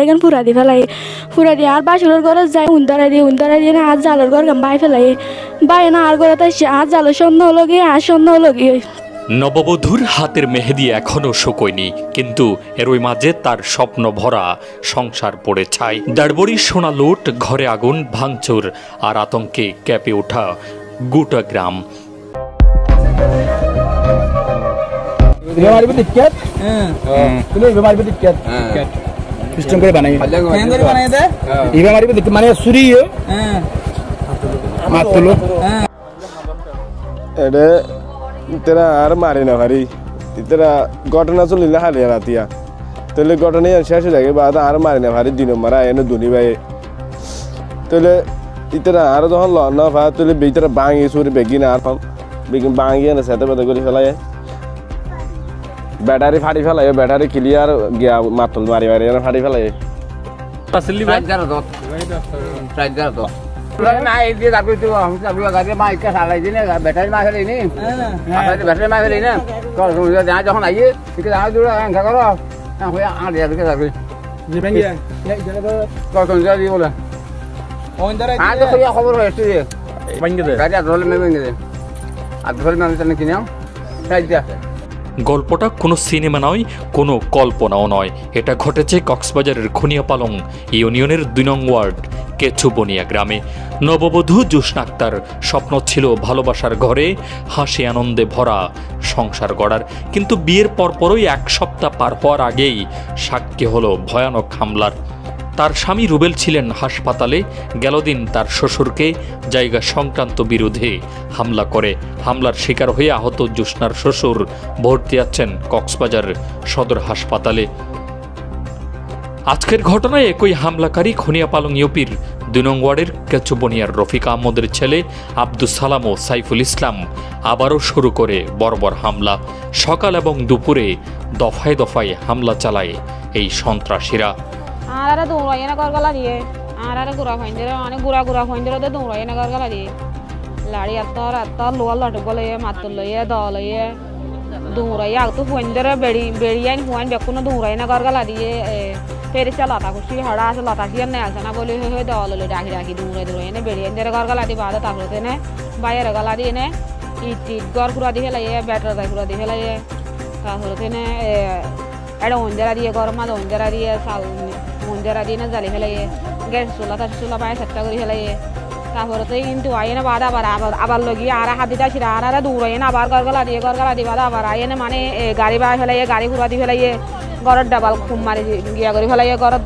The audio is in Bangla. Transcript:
গান পুরা দি ফেলাই পুরা দিয়ে আর বাসুরের ঘরে যাই উন্দারা দিয়ে না আর জালের ঘর গান বাই ফেলাই বাই না আর ঘরে তাই আর জালের সন্ধ্যা হলো গিয়ে আর সন্ধ্যা হলো গিয়ে। নববধূর হাতের মেহেদি এখনো শুকোয়নি, কিন্তু এরই মাঝে তার স্বপ্ন ভরা সংসার পড়ে ছাই। দাড়বড়ির সোনা লুট, ঘরে আগুন, ভাঙচুর আর আতঙ্কে কেঁপে ওঠা গোটা গ্রাম। তেরা আর মারি না ভারি তেরা ঘটনা চলিলে হারিয়ে রাতিয়া তাহলে ঘটনা শেষ হয়ে যাবে বা আর মারি না ভারি দিন মারা এনে দুনি ভাই তাহলে ইতারা আরো যখন ল না ভা তাহলে বেতারা বাঙি সুরে বেগি না আর পাম বেগি বাঙি না সাথে বাদে করে ফেলায় ব্যাটারি ফাটি ফেলায় ব্যাটারি ক্লিয়ার গিয়া মাতল মারি মারি না ফাটি ফেলায় আসলি ভাই যারা দত প্রাইস যারা দত না এই যে দাবি তো আমি দাবি গাড়ি মাইক কা সালাই দিনে ব্যাটারি মার ফেলে নি ব্যাটারি মার ফেলে না কল সময় যা যখন আইয়ে ঠিক আছে দূর আঙ্কা করো না হই আর দিয়া দিকে যাবে জি ভাঙ্গিয়া এই জায়গা কল সময় দি বলে ওইন্দারে আজ তো কইয়া খবর হইছে রে ভাঙ্গি দে গাড়ি আর রলে মে ভাঙ্গি দে আর ধরে মানে জানি কিনাও প্রাইস দিয়া। গল্পটা কোনো সিনেমা নয়, কোনো কল্পনাও নয়। এটা ঘটেছে কক্সবাজারের খুনিয়াপালং ইউনিয়নের ২ নং ওয়ার্ড কেচুবনিয়া গ্রামে। নববধূ জোসনা আক্তার স্বপ্ন ছিল ভালোবাসার ঘরে হাসি আনন্দে ভরা সংসার গড়ার, কিন্তু বিয়ের পরপরই ১ সপ্তাহ পার হওয়ার আগেই সাক্ষী হলো ভয়ানক হামলার। তার স্বামী রুবেল ছিলেন হাসপাতালে। গেল দিন তার শ্বশুরকে জায়গা সংক্রান্ত বিরোধে হামলা করে। হামলার শিকার হয়ে আহত জোসনার শ্বশুর ভর্তি আছেন কক্সবাজার সদর হাসপাতালে। আজকের ঘটনায় একই হামলাকারী খুনিয়াপালং ইউপির ২ নং ওয়ার্ডের কেচুবনিয়ার রফিক আহমদের ছেলে আব্দুস সালাম ও সাইফুল ইসলাম আবারও শুরু করে বর্বর হামলা। সকাল এবং দুপুরে দফায় দফায় হামলা চালায় এই সন্ত্রাসীরা। আর দৌড়াই না গলা দিয়ে আর গুড়া ফাইন্দের অনেক গুড়া ফাইন্দের দৌড়াই না গলা দিয়ে লাড়ি এত লোয়া লটক লইয়ে মাত লইয়ে দ লইয়ে দৌড়াই আগতো ফাইন্দের বেড়িয়াইন ফুয়াইন বেকুনো দৌড়াই না গলা দিয়ে ফেরিছে লতা খুশি হড়া আছে লতা কি না আছে না বলে হয়ে দল লই ডাকি দৌড়াই এনে বেড়িয়াইন দের গলা দিয়ে বাদ তারপরে নে বাইরে গলা দিয়ে নে ইট গড় গুড়া দিয়ে ফেলাইয়ে ব্যাটার গাই গুড়া দিয়ে ফেলাইয়ে তারপরে নে এটা অঞ্জেরা দিয়ে গরম মাছ অঞ্জেরা দিয়ে চাল অঞ্জেরা দিয়ে না জ্বালি ফেলাইয়ে গ্যাস চুলা পায়ে চেষ্টা করে ফেলাইয়ে তারপরে কিন্তু আইয়ে না বাদ আবার লগিয়ে আর হাত দিতে আসি আর দৌড়াই না আবার গড়গলা দিয়ে বাদ আবার আইয়ে না মানে গাড়ি বাই ফেলাইয়ে গাড়ি ঘুরা দিয়ে ফেলাইয়ে ঘরের ডাবাল খুব মারি গিয়া করে ফেলাইয়ে ঘরের